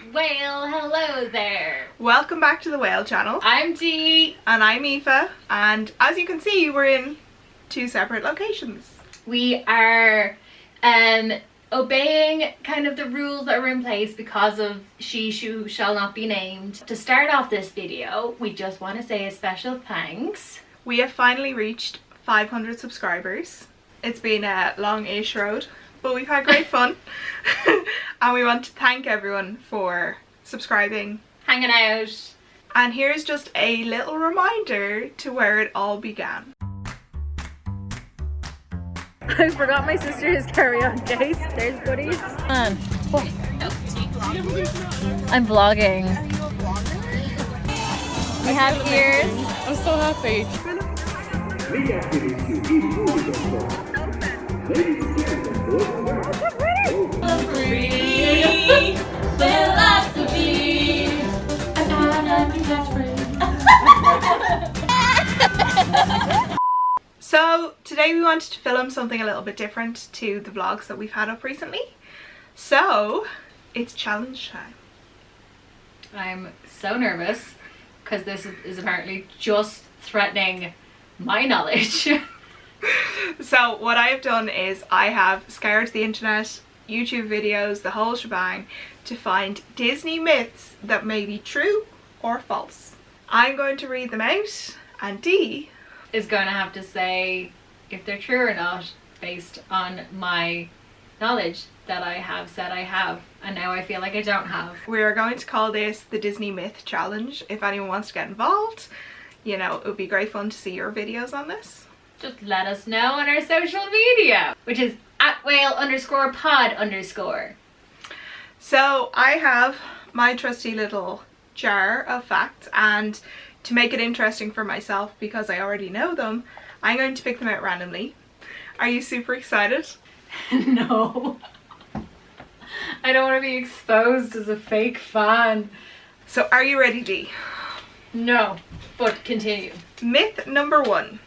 Well, hello there. Welcome back to the Whale channel. I'm Dee. And I'm Aoife. And as you can see, we're in two separate locations. We are obeying kind of the rules that are in place because of she who shall not be named. To start off this video, we just want to say a special thanks. We have finally reached 500 subscribers. It's been a long-ish road, but we've had great fun. And we want to thank everyone for subscribing, hanging out. And here's just a little reminder to where it all began. I forgot my sister's carry-on case. There's goodies. I'm vlogging. We have ears. I'm so happy. Free philosophy. So today we wanted to film something a little bit different to the vlogs that we've had up recently. So it's challenge time. I'm so nervous because this is apparently just threatening my knowledge. So what I have done is I have scoured the internet, YouTube videos, the whole shebang to find Disney myths that may be true or false. I'm going to read them out and Dee is going to have to say if they're true or not based on my knowledge that I have said I have, and now I feel like I don't have. We are going to call this the Disney Myth Challenge. If anyone wants to get involved, you know, it would be great fun to see your videos on this. Just let us know on our social media, which is @whale_pod_. So I have my trusty little jar of facts, and to make it interesting for myself, because I already know them, I'm going to pick them out randomly. Are you super excited? No. I don't want to be exposed as a fake fan. So are you ready, Dee? No, but continue. Myth number 1.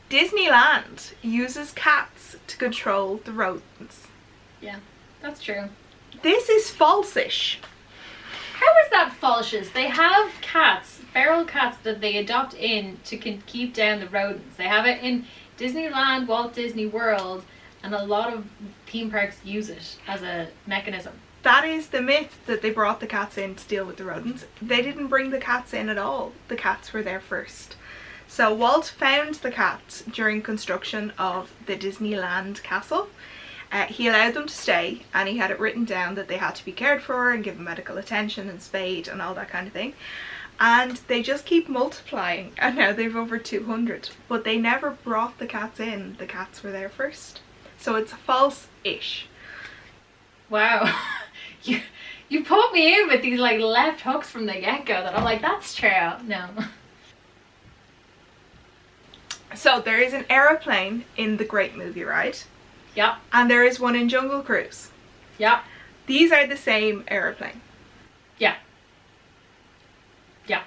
Disneyland uses cats to control the rodents. Yeah, that's true. This is false-ish. How is that false? They have cats, feral cats that they adopt in to keep down the rodents. They have it in Disneyland, Walt Disney World, and a lot of theme parks use it as a mechanism. That is the myth, that they brought the cats in to deal with the rodents. They didn't bring the cats in at all. The cats were there first. So Walt found the cats during construction of the Disneyland castle. He allowed them to stay, and he had it written down that they had to be cared for and given medical attention and spayed and all that kind of thing. And they just keep multiplying, and now they've over 200. But they never brought the cats in. The cats were there first. So it's false-ish. Wow. You put me in with these like left hooks from the get-go that I'm like, that's true. No. So there is an aeroplane in the Great Movie Ride. Yep. And there is one in Jungle Cruise. Yep. These are the same aeroplane. Yeah. Yeah.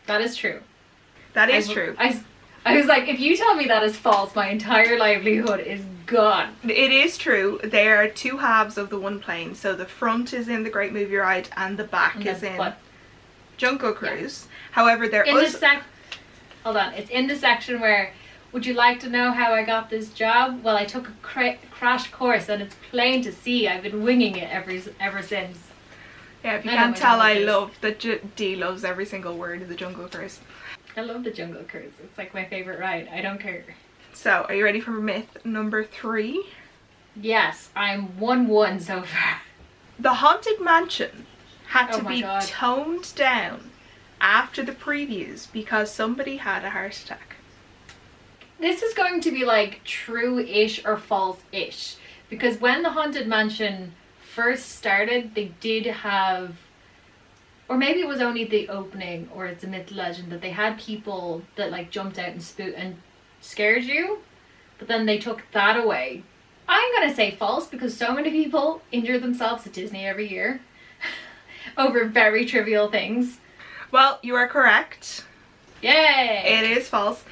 That is true. That is true. I was like, if you tell me that is false, my entire livelihood is gone. It is true. They are two halves of the one plane. So the front is in the Great Movie Ride and the back is in Jungle Cruise. Yeah. However, there is... Hold on. It's in the section where... Would you like to know how I got this job? Well, I took a crash course and it's plain to see I've been winging it ever since. Yeah, if you can't tell, I love that Dee loves every single word of the Jungle Cruise. I love the Jungle Cruise. It's like my favourite ride. I don't care. So, are you ready for myth number 3? Yes, I'm 1-1 so far. The Haunted Mansion had to be toned down after the previews because somebody had a heart attack. This is going to be like true-ish or false-ish, because when the Haunted Mansion first started, they did have, or maybe it was only the opening, or it's a myth legend, that they had people that like jumped out and scared you, but then they took that away. I'm gonna say false because so many people injure themselves at Disney every year over very trivial things. Well, you are correct. Yay! It is false.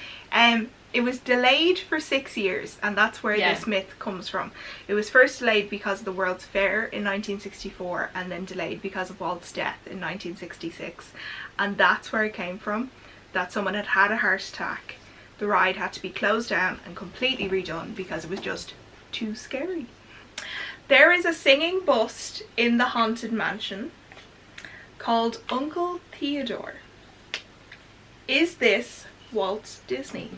It was delayed for 6 years, and that's where this myth comes from. It was first delayed because of the World's Fair in 1964, and then delayed because of Walt's death in 1966. And that's where it came from, that someone had had a heart attack. The ride had to be closed down and completely redone because it was just too scary. There is a singing bust in the Haunted Mansion called Uncle Theodore. Is this Walt Disney?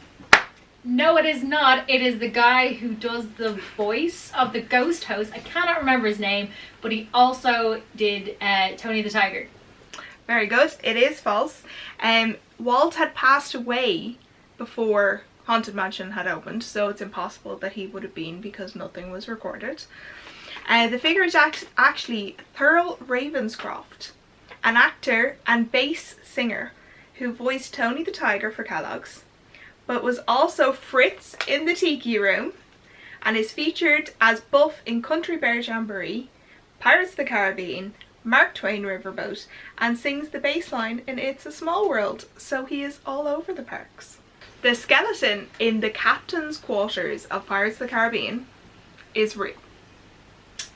No, it is not. It is the guy who does the voice of the ghost host. I cannot remember his name, but he also did Tony the Tiger. Very good. It is false. Walt had passed away before Haunted Mansion had opened, so it's impossible that he would have been because nothing was recorded. The figure is actually Thurl Ravenscroft, an actor and bass singer who voiced Tony the Tiger for Kellogg's, but was also Fritz in the Tiki Room, and is featured as Buff in Country Bear Jamboree, Pirates of the Caribbean, Mark Twain Riverboat, and sings the bass line in It's a Small World, so he is all over the parks. The skeleton in the captain's quarters of Pirates of the Caribbean is real.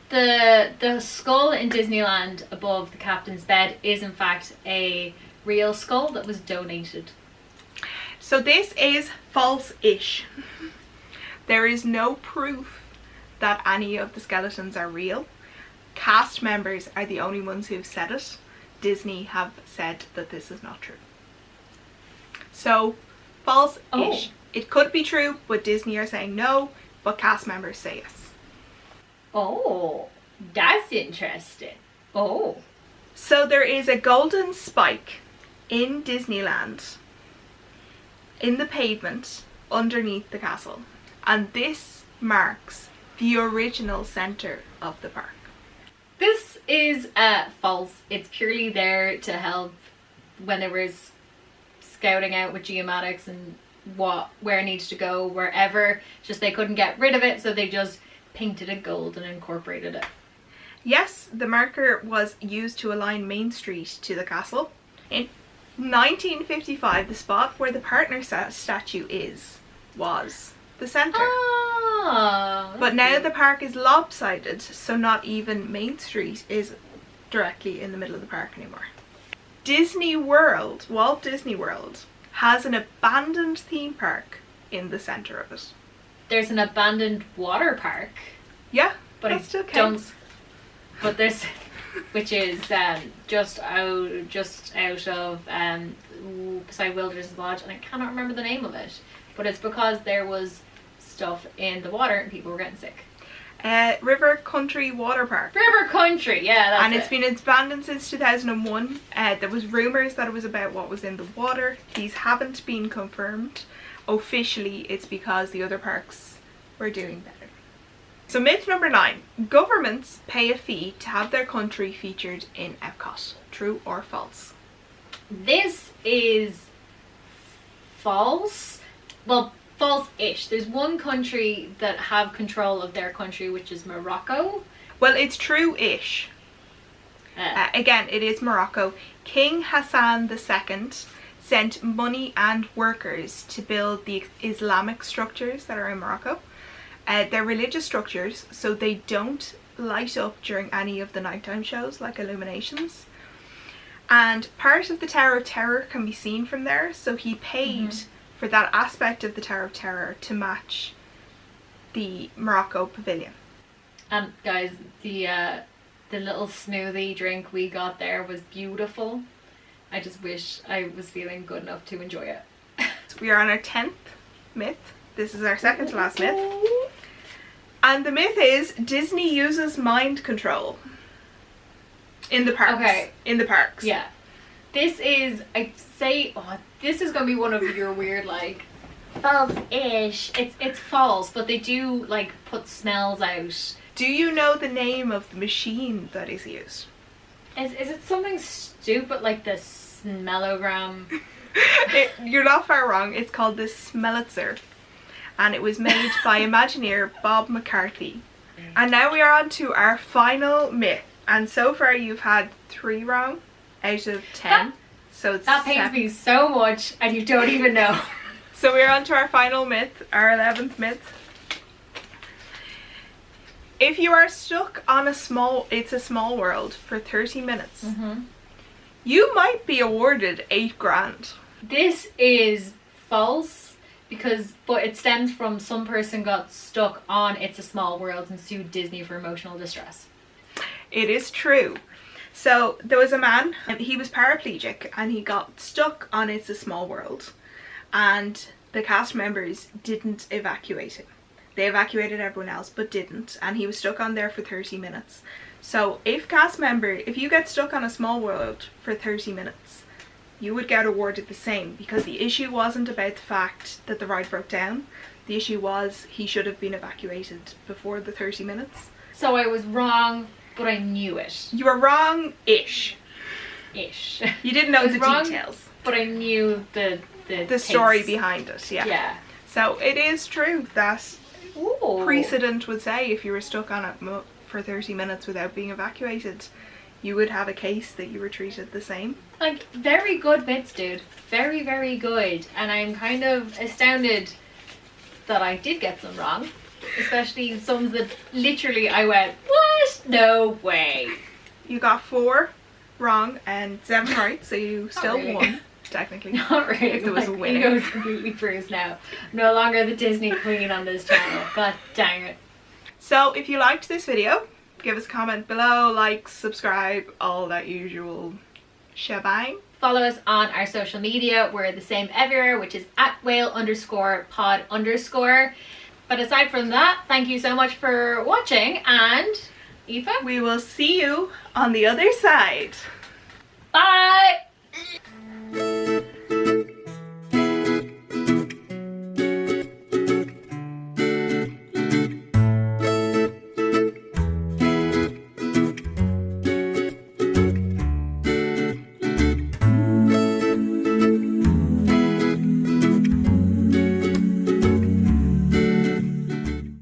The skull in Disneyland above the captain's bed is in fact a real skull that was donated. So this is false-ish. There is no proof that any of the skeletons are real. Cast members are the only ones who've said it. Disney have said that this is not true. So, false-ish. Oh. It could be true, but Disney are saying no, but cast members say yes. Oh, that's interesting. Oh. So there is a golden spike in Disneyland in the pavement underneath the castle, and this marks the original center of the park. This is false. It's purely there to help when there was scouting out with geomatics and where it needs to go, wherever. Just they couldn't get rid of it, so they just painted it gold and incorporated it. Yes, the marker was used to align Main Street to the castle. In 1955, the spot where the partner statue was the centre. Oh, but now the park is lopsided, so not even Main Street is directly in the middle of the park anymore. Disney World, Walt Disney World, has an abandoned theme park in the centre of it. There's an abandoned water park. Yeah, but that still counts. But there's, which is just out of beside Wilderness Lodge, and I cannot remember the name of it. But it's because there was stuff in the water and people were getting sick. River Country Water Park. River Country, yeah, that's and it's been abandoned since 2001. There was rumours that it was about what was in the water. These haven't been confirmed. Officially, it's because the other parks were doing better. So myth number 9. Governments pay a fee to have their country featured in Epcot. True or false? This is false. Well, false-ish. There's one country that have control of their country, which is Morocco. Well, it's true-ish. Again, it is Morocco. King Hassan II sent money and workers to build the Islamic structures that are in Morocco. They're religious structures, so they don't light up during any of the nighttime shows like illuminations. And part of the Tower of Terror can be seen from there, so he paid for that aspect of the Tower of Terror to match the Morocco pavilion. And guys, the little smoothie drink we got there was beautiful. I just wish I was feeling good enough to enjoy it. So we are on our 10th myth. This is our second to last myth. And the myth is Disney uses mind control in the parks. Okay. In the parks. Yeah. This is, I'd say, this is going to be one of your weird, like, false-ish. It's false, but they do, like, put smells out. Do you know the name of the machine that is used? Is it something stupid like the smellogram? You're not far wrong. It's called the Smellitzer. And it was made by Imagineer Bob McCarthy. And now we are on to our final myth. And so far you've had 3 wrong out of 10. So it's that pains me so much, and you don't even know. So we're on to our final myth, our 11th myth. If you are stuck on It's a Small World for 30 minutes, you might be awarded $8,000. This is false but it stems from some person got stuck on It's a Small World and sued Disney for emotional distress. It is true. So there was a man, and he was paraplegic, and he got stuck on It's a Small World, and the cast members didn't evacuate him. They evacuated everyone else but didn't, and he was stuck on there for 30 minutes. So if you get stuck on a Small World for 30 minutes, you would get awarded the same, because the issue wasn't about the fact that the ride broke down. The issue was he should have been evacuated before the 30 minutes. So I was wrong, but I knew it. You were wrong-ish. Ish. You didn't know the wrong, details. But I knew the story behind it, yeah. Yeah. So it is true that Ooh. precedent would say if you were stuck on it for 30 minutes without being evacuated, you would have a case that you were treated the same. Like, very good myths, dude. Very, very good. And I'm kind of astounded that I did get some wrong. Especially some that literally I went, what? No way. You got 4 wrong and 7 right, so you still really. won, technically. Not really. If there was a My winner. ego's completely bruised now. No longer the Disney queen on this channel. God dang it. So if you liked this video, give us a comment below, like, subscribe, all that usual shebang. Follow us on our social media. We're the same everywhere, which is @whale_pod_. But aside from that, thank you so much for watching, and Aoife, We will see you on the other side. bye!